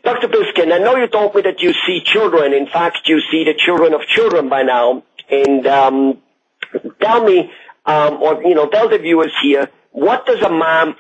Dr. Piskin, I know you told me that you see children. In fact, you see the children of children by now. And tell me, tell the viewers here, what does a mom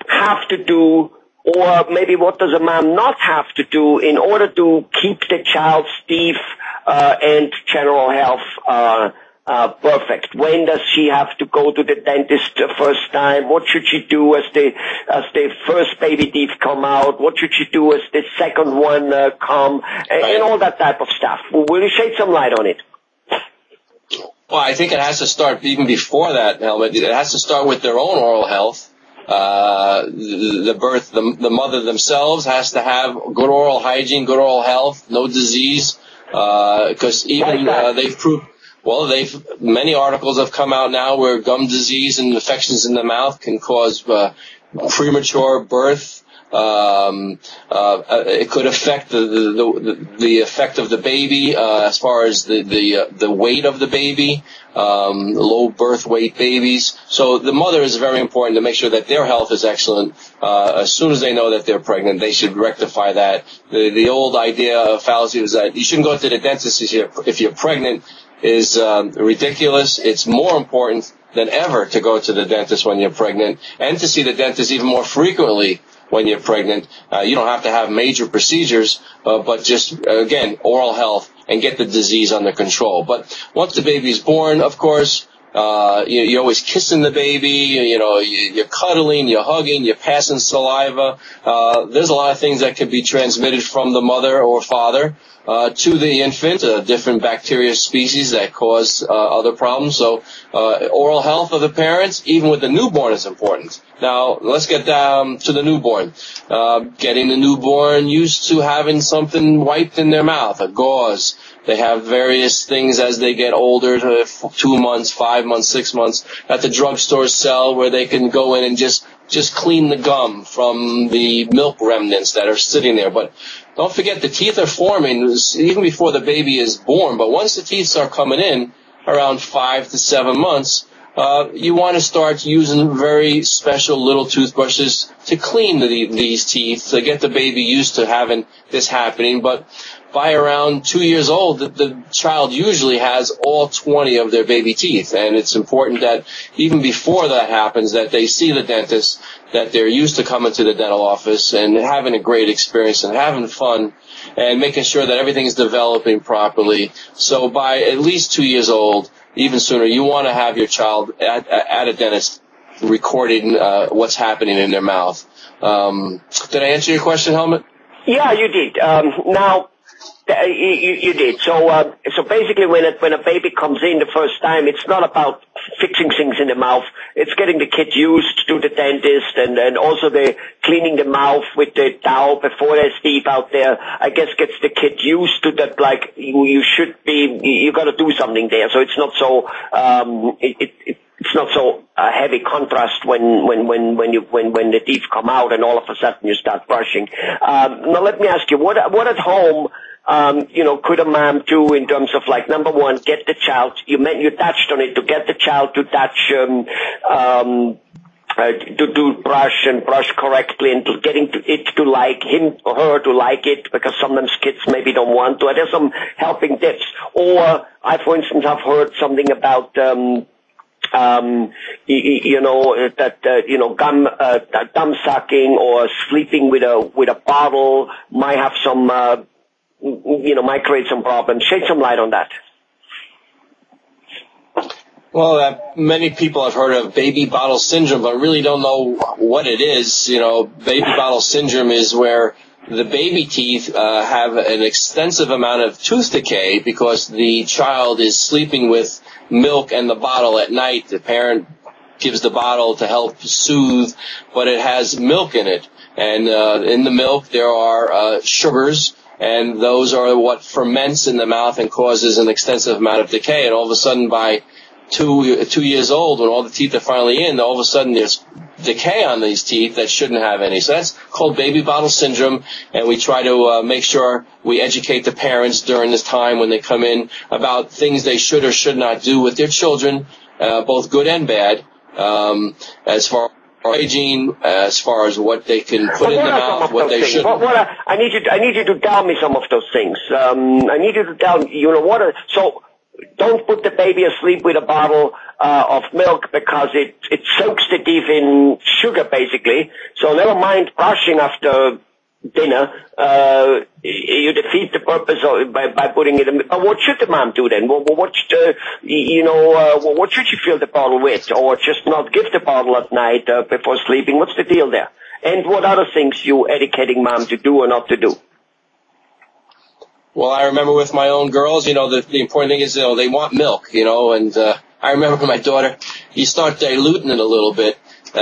have to do, or maybe what does a mom not have to do in order to keep the child's teeth and general health perfect? When does she have to go to the dentist the first time? What should she do as the first baby teeth come out? What should she do as the second one come? And all that type of stuff. Will you shed some light on it? Well, I think it has to start even before that, Helmut. It has to start with their own oral health. The mother themselves has to have good oral hygiene, good oral health, no disease, because even they've proved. Well, many articles have come out now where gum disease and infections in the mouth can cause premature birth. It could affect the effect of the baby as far as the weight of the baby, low birth weight babies. So the mother is very important to make sure that their health is excellent. As soon as they know that they're pregnant, they should rectify that. The old idea of fallacy is that you shouldn't go to the dentist if you're pregnant is ridiculous. It's more important than ever to go to the dentist when you're pregnant, and to see the dentist even more frequently when you're pregnant. You don't have to have major procedures, but just, again, oral health and get the disease under control. But once the baby's born, of course, you're always kissing the baby, you're cuddling, you're hugging, you're passing saliva. There's a lot of things that can be transmitted from the mother or father to the infant, different bacteria species that cause other problems. So oral health of the parents, even with the newborn, is important. Now, let's get down to the newborn. Getting the newborn used to having something wiped in their mouth, a gauze. They have various things as they get older, 2 months, 5 months, 6 months, that the drugstores sell, where they can go in and just clean the gum from the milk remnants that are sitting there. But don't forget, the teeth are forming even before the baby is born. But once the teeth start coming in, around 5 to 7 months, you want to start using very special little toothbrushes to clean these teeth, to get the baby used to having this happening. But by around 2 years old, the child usually has all 20 of their baby teeth. And it's important that even before that happens, that they see the dentist, that they're used to coming to the dental office and having a great experience and having fun and making sure that everything's developing properly. So by at least 2 years old, even sooner, you want to have your child at a dentist recording what's happening in their mouth. Did I answer your question, Helmut? Yeah, you did. Now, you did. So basically, when a baby comes in the first time, it's not about fixing things in the mouth. It's getting the kid used to the dentist, and also the cleaning the mouth with the towel before there's teeth out there. I guess gets the kid used to that. Like you got to do something there. So it's not so it's not so heavy contrast when the teeth come out and all of a sudden you start brushing. Now let me ask you, what at home could a mom do in terms of, like, number one, get the child, you touched on it, to get the child to touch, to do brush and brush correctly, and to getting it to like him or her to like it, because sometimes kids maybe don't want to. There's some helping tips. Or I, for instance, have heard something about, gum sucking or sleeping with a bottle might have some, might create some problems. Shed some light on that. Well, many people have heard of baby bottle syndrome, but really don't know what it is. Baby bottle syndrome is where the baby teeth have an extensive amount of tooth decay because the child is sleeping with milk and the bottle at night. The parent gives the bottle to help soothe, but it has milk in it. And in the milk there are sugars, and those are what ferments in the mouth and causes an extensive amount of decay. And all of a sudden, by 2 years old, when all the teeth are finally in, all of a sudden there's decay on these teeth that shouldn't have any. So that's called baby bottle syndrome, and we try to make sure we educate the parents during this time when they come in about things they should or should not do with their children, both good and bad, as far hygiene as far as what they can put in the mouth, what they shouldn't. I need you to tell me some of those things. I need you to tell me, so don't put the baby asleep with a bottle of milk because it soaks the teeth in sugar, basically. So never mind brushing after dinner. You defeat the purpose by putting it in. But what should the mom do then? What should she fill the bottle with? Or just not give the bottle at night before sleeping? What's the deal there? And what other things you educating mom to do or not to do? Well, I remember with my own girls, the important thing is, they want milk, and I remember my daughter, you start diluting it a little bit,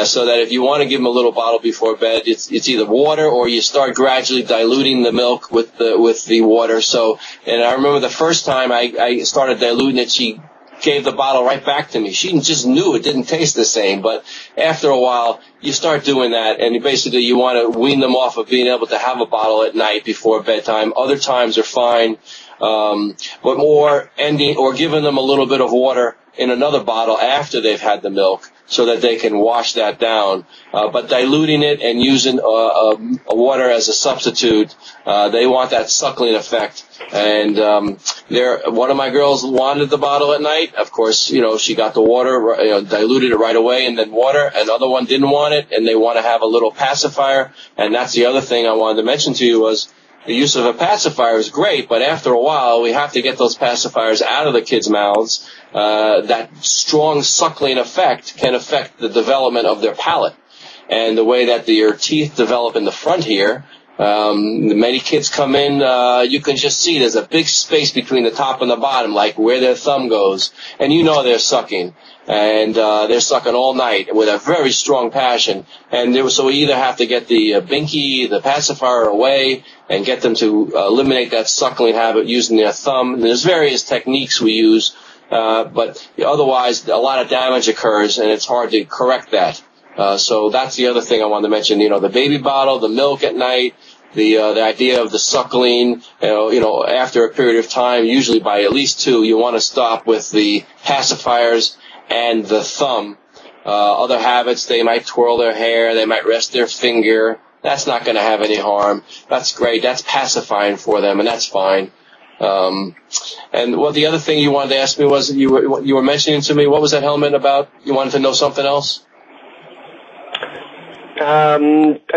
so that if you want to give them a little bottle before bed, it's either water or you start gradually diluting the milk with the water. So, and I remember the first time I started diluting it, she gave the bottle right back to me. She just knew it didn't taste the same, but after a while, you start doing that, and basically you want to wean them off of being able to have a bottle at night before bedtime. Other times are fine, but more ending or giving them a little bit of water in another bottle after they've had the milk so that they can wash that down. But diluting it and using water as a substitute, they want that suckling effect. And one of my girls wanted the bottle at night. Of course, she got the water, diluted it right away and then water. Another one didn't want it, and they want to have a little pacifier. And that's the other thing I wanted to mention to you was the use of a pacifier is great, but after a while, we have to get those pacifiers out of the kids' mouths. That strong suckling effect can affect the development of their palate. And the way that your teeth develop in the front here, many kids come in, you can just see there's a big space between the top and the bottom, like where their thumb goes. And they're sucking. And they're sucking all night with a very strong passion. And so we either have to get the binky, the pacifier away, and get them to eliminate that suckling habit using their thumb. And there's various techniques we use, but otherwise a lot of damage occurs, and it's hard to correct that. So that's the other thing I wanted to mention. The baby bottle, the milk at night, the idea of the suckling. After a period of time, usually by at least 2, you want to stop with the pacifiers and the thumb. Other habits, they might twirl their hair, they might rest their finger. That's not going to have any harm. That's great. That's pacifying for them, and that's fine. And the other thing you wanted to ask me was you were mentioning to me, what was that helmet about? You wanted to know something else? I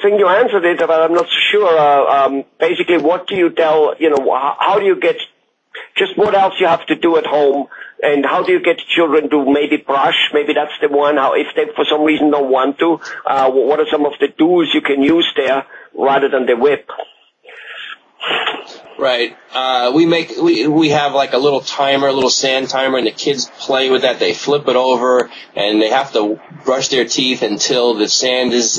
think you answered it, but I'm not sure. Basically, what do you tell, how do you get, just what else you have to do at home, and how do you get children to maybe brush? Maybe that's the one. How, if they for some reason don't want to, what are some of the tools you can use there rather than the whip? Right. We have like a little timer, a little sand timer, and the kids play with that. They flip it over, and they have to brush their teeth until the sand is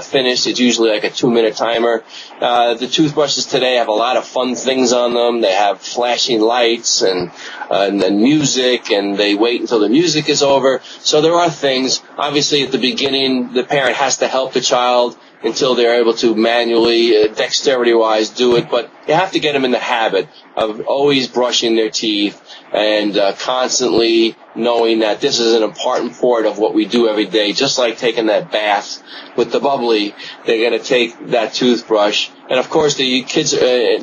finished. It's usually like a 2-minute timer. The toothbrushes today have a lot of fun things on them. They have flashing lights and then music, and they wait until the music is over. So there are things. Obviously, at the beginning, the parent has to help the child until they're able to manually, dexterity-wise, do it. But you have to get them in the habit of always brushing their teeth and constantly knowing that this is an important part of what we do every day. Just like taking that bath with the bubbly, they're going to take that toothbrush. And, of course, the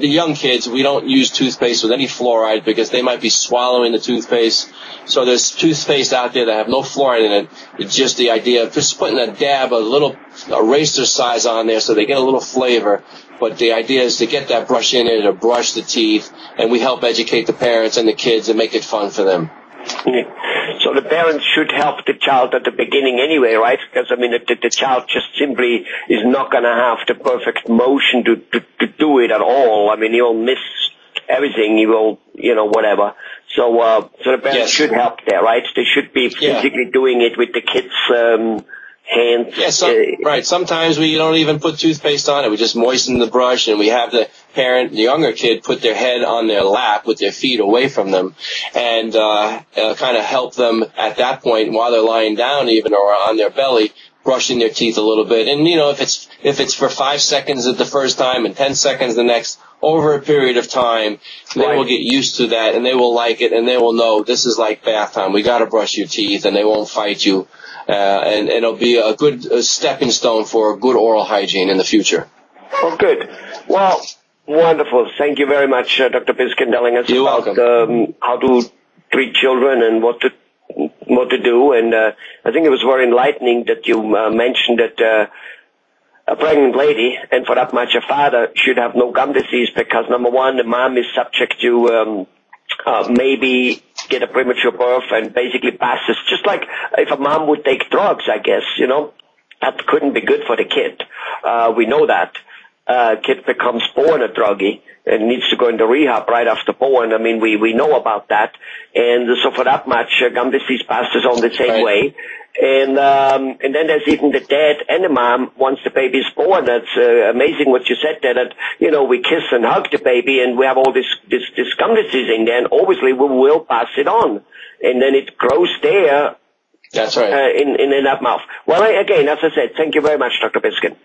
young kids, we don't use toothpaste with any fluoride because they might be swallowing the toothpaste. So there's toothpaste out there that have no fluoride in it. It's just the idea of just putting a dab, a little eraser size on there so they get a little flavor. But the idea is to get that brush in there to brush the teeth, and we help educate the parents and the kids and make it fun for them. So the parents should help the child at the beginning anyway, right? Because, the child just simply is not going to have the perfect motion to do it at all. He will miss everything. He will, whatever. So the parents should help there, right? They should be physically doing it with the kids' hands. Yes, right. Sometimes we don't even put toothpaste on it. We just moisten the brush, and we have the younger kid, put their head on their lap with their feet away from them, and kind of help them at that point while they're lying down, even, or on their belly, brushing their teeth a little bit. And if it's for 5 seconds at the first time and 10 seconds the next, over a period of time, they will get used to that, and they will like it, and they will know this is like bath time. We got to brush your teeth, and they won't fight you. And it'll be a good stepping stone for good oral hygiene in the future. Oh, good. Well, wonderful. Thank you very much, Dr. Piskin, telling us about how to treat children and what to do. And I think it was very enlightening that you mentioned that a pregnant lady, and for that matter, a father, should have no gum disease because, number one, the mom is subject to maybe get a premature birth and basically passes. Just like if a mom would take drugs, I guess, that couldn't be good for the kid. We know that. Kid becomes born a druggie and needs to go into rehab right after born. I mean, we know about that. And so for that much, gum disease passes on the same way. And then there's even the dad and the mom once the baby's born. That's amazing what you said there, that, we kiss and hug the baby and we have all this gum disease in there, and obviously we will pass it on. And then it grows there. That's right. In that mouth. Well, again, as I said, thank you very much, Dr. Piskin.